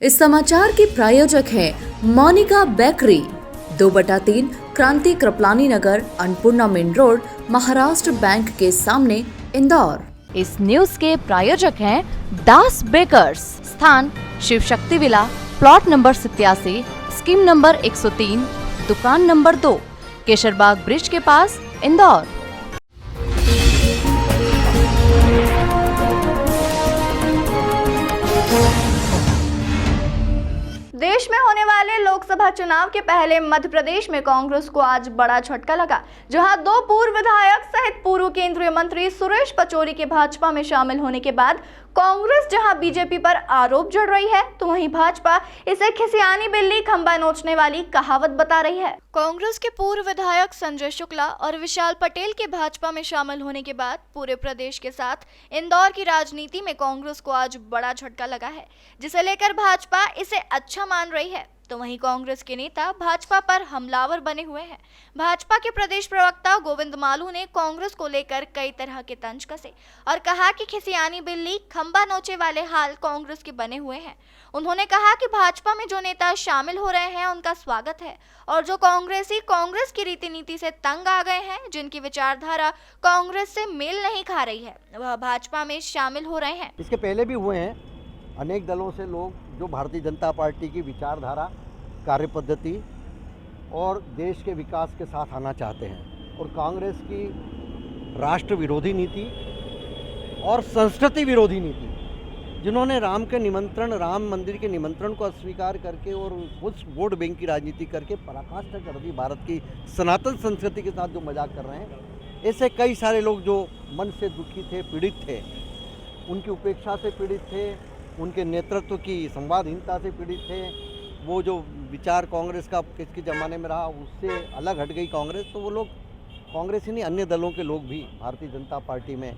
इस समाचार के प्रायोजक हैं Monika bakery, 2/3 Kranti Kripalani Nagar, Annapurna main road, Maharashtra bank के सामने, इंदौर। इस न्यूज के प्रायोजक हैं दास बेकर्स, स्थान Shiv Shakti villa, plot number 87, scheme number 103, दुकान नंबर 2, केशरबाग ब्रिज के पास, इंदौर। देश में होने वाले लोकसभा चुनाव के पहले मध्य प्रदेश में कांग्रेस को आज बड़ा झटका लगा, जहां 2 पूर्व विधायक सहित पूर्व केंद्रीय मंत्री सुरेश पचौरी के भाजपा में शामिल होने के बाद कांग्रेस जहां बीजेपी पर आरोप जड़ रही है, तो वहीं भाजपा इसे खिसियानी बिल्ली खंबा नोचने वाली कहावत बता रही है। कांग्रेस के पूर्व विधायक संजय शुक्ला और विशाल पटेल के भाजपा में शामिल होने के बाद पूरे प्रदेश के साथ इंदौर की राजनीति में कांग्रेस को आज बड़ा झटका लगा है, जिसे लेकर भाजपा इसे अच्छा मान रही है। तो वहीं कांग्रेस के नेता भाजपा पर हमलावर बने हुए हैं। भाजपा के प्रदेश प्रवक्ता गोविंद मालू ने कांग्रेस को लेकर कई तरह के तंज कसे और कहा कि खिसियानी बिल्ली खंबा नोचे वाले हाल कांग्रेस के बने हुए हैं। उन्होंने कहा कि भाजपा में जो नेता शामिल हो रहे हैं उनका स्वागत है, और जो कांग्रेसी कांग्रेस की रीति नीति से तंग आ गए हैं, जिनकी विचारधारा कांग्रेस से मेल नहीं खा रही है, वह भाजपा में शामिल हो रहे हैं। इसके पहले भी हुए हैं अनेक दलों से लोग जो भारतीय जनता पार्टी की विचारधारा, कार्यपद्धति और देश के विकास के साथ आना चाहते हैं, और कांग्रेस की राष्ट्र विरोधी नीति और संस्कृति विरोधी नीति, जिन्होंने राम मंदिर के निमंत्रण को अस्वीकार करके और उस वोट बैंक की राजनीति करके पराकाष्ठा कर दी भारत की सनातन संस्कृति के साथ जो मजाक कर रहे हैं। ऐसे कई सारे लोग जो मन से दुखी थे, पीड़ित थे, उनकी उपेक्षा से पीड़ित थे, उनके नेतृत्व की संवादहीनता से पीड़ित थे। वो जो विचार कांग्रेस का किसके ज़माने में रहा, उससे अलग हट गई कांग्रेस, तो वो लोग कांग्रेस ही नहीं, अन्य दलों के लोग भी भारतीय जनता पार्टी में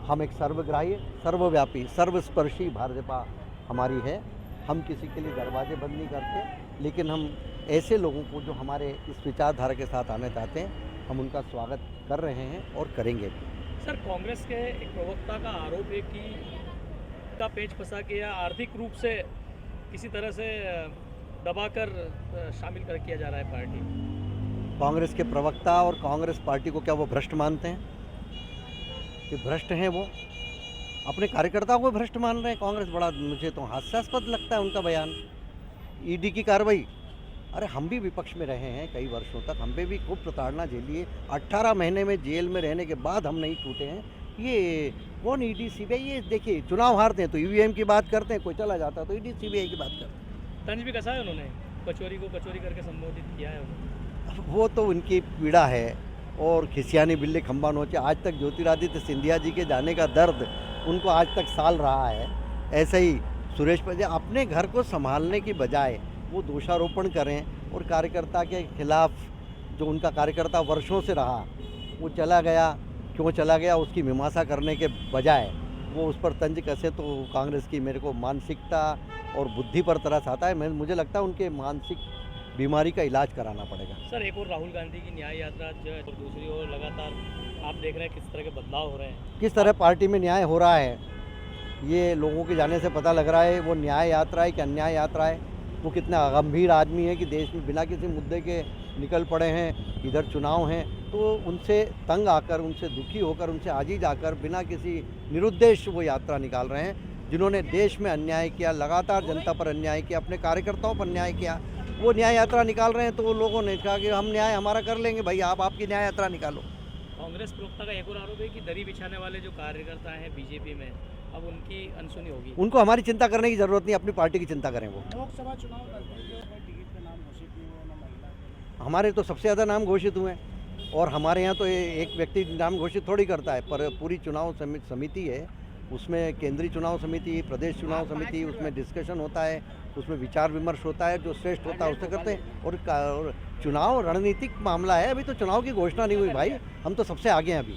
हम एक सर्वग्राही, सर्वव्यापी, सर्वस्पर्शी भाजपा हमारी है। हम किसी के लिए दरवाजे बंद नहीं करते, लेकिन हम ऐसे लोगों को जो हमारे इस विचारधारा के साथ आना चाहते हैं, हम उनका स्वागत कर रहे हैं और करेंगे। सर, कांग्रेस के एक प्रवक्ता का आरोप है कि का पेच फंसा के या आर्थिक रूप से किसी तरह से दबाकर शामिल कर किया जा रहा है पार्टी। कांग्रेस के प्रवक्ता और कांग्रेस पार्टी को क्या वो भ्रष्ट मानते हैं? कि भ्रष्ट हैं वो? अपने कार्यकर्ताओं को भ्रष्ट मान रहे हैं कांग्रेस। बड़ा मुझे तो हास्यास्पद लगता है उनका बयान। ईडी की कार्रवाई, अरे हम भी विपक्ष में रहे हैं कई वर्षों तक, हम पे भी खूब प्रताड़ना झेली है। 18 महीने में जेल में रहने के बाद हम नहीं टूटे हैं। ये कौन ईडी सीबीआई? ये देखिए, चुनाव हारते हैं तो ईवीएम की बात करते हैं, कोई चला जाता है तो ईडी सीबीआई की बात करते हैं। तंज भी कसा है उन्होंने, पचौरी को पचौरी करके संबोधित किया है उन्होंने। वो तो उनकी पीड़ा है, और खिसियानी बिल्ली खंबा नोचे। आज तक ज्योतिरादित्य सिंधिया जी के जाने का दर्द उनको आज तक साल रहा है। ऐसे ही सुरेश पचौरी अपने घर को संभालने की बजाय वो दोषारोपण करें, और कार्यकर्ता के खिलाफ, जो उनका कार्यकर्ता वर्षों से रहा, वो चला गया, क्यों चला गया, उसकी मीमांसा करने के बजाय वो उस पर तंज कसे, तो कांग्रेस की मेरे को मानसिकता और बुद्धि पर तरस आता है। मुझे लगता है उनके मानसिक बीमारी का इलाज कराना पड़ेगा। सर, एक और राहुल गांधी की न्याय यात्रा जो है, और दूसरी ओर लगातार आप देख रहे हैं किस तरह के बदलाव हो रहे हैं, किस तरह पार्टी में न्याय हो रहा है, ये लोगों के जाने से पता लग रहा है। वो न्याय यात्रा है कि अन्याय यात्रा है? वो कितना गंभीर आदमी है कि देश में बिना किसी मुद्दे के निकल पड़े हैं। इधर चुनाव हैं तो उनसे तंग आकर, उनसे दुखी होकर, उनसे आजीज आकर बिना किसी निरुद्देश्य वो यात्रा निकाल रहे हैं। जिन्होंने देश में अन्याय किया, लगातार जनता पर अन्याय किया, अपने कार्यकर्ताओं पर अन्याय किया, वो न्याय यात्रा निकाल रहे हैं। तो वो लोगों ने कहा कि हम न्याय हमारा कर लेंगे, भाई आप आपकी न्याय यात्रा निकालो। कांग्रेस प्रवक्ता का एक और आरोप है कि दरी बिछाने वाले जो कार्यकर्ता हैं बीजेपी में, अब उनकी अनसुनी होगी। उनको हमारी चिंता करने की जरूरत नहीं, अपनी पार्टी की चिंता करें। वो लोकसभा चुनाव टिकट का नाम घोषित नहीं हुआ, ना महिला। हमारे तो सबसे ज़्यादा नाम घोषित हुए हैं, और हमारे यहाँ तो एक व्यक्ति नाम घोषित थोड़ी करता है, पर पूरी चुनाव समिति है, उसमें केंद्रीय चुनाव समिति, प्रदेश चुनाव समिति, उसमें डिस्कशन होता है, उसमें विचार विमर्श होता है, जो श्रेष्ठ होता है उससे करते हैं। और चुनाव रणनीतिक मामला है, अभी तो चुनाव की घोषणा नहीं हुई भाई, हम तो सबसे आगे हैं अभी।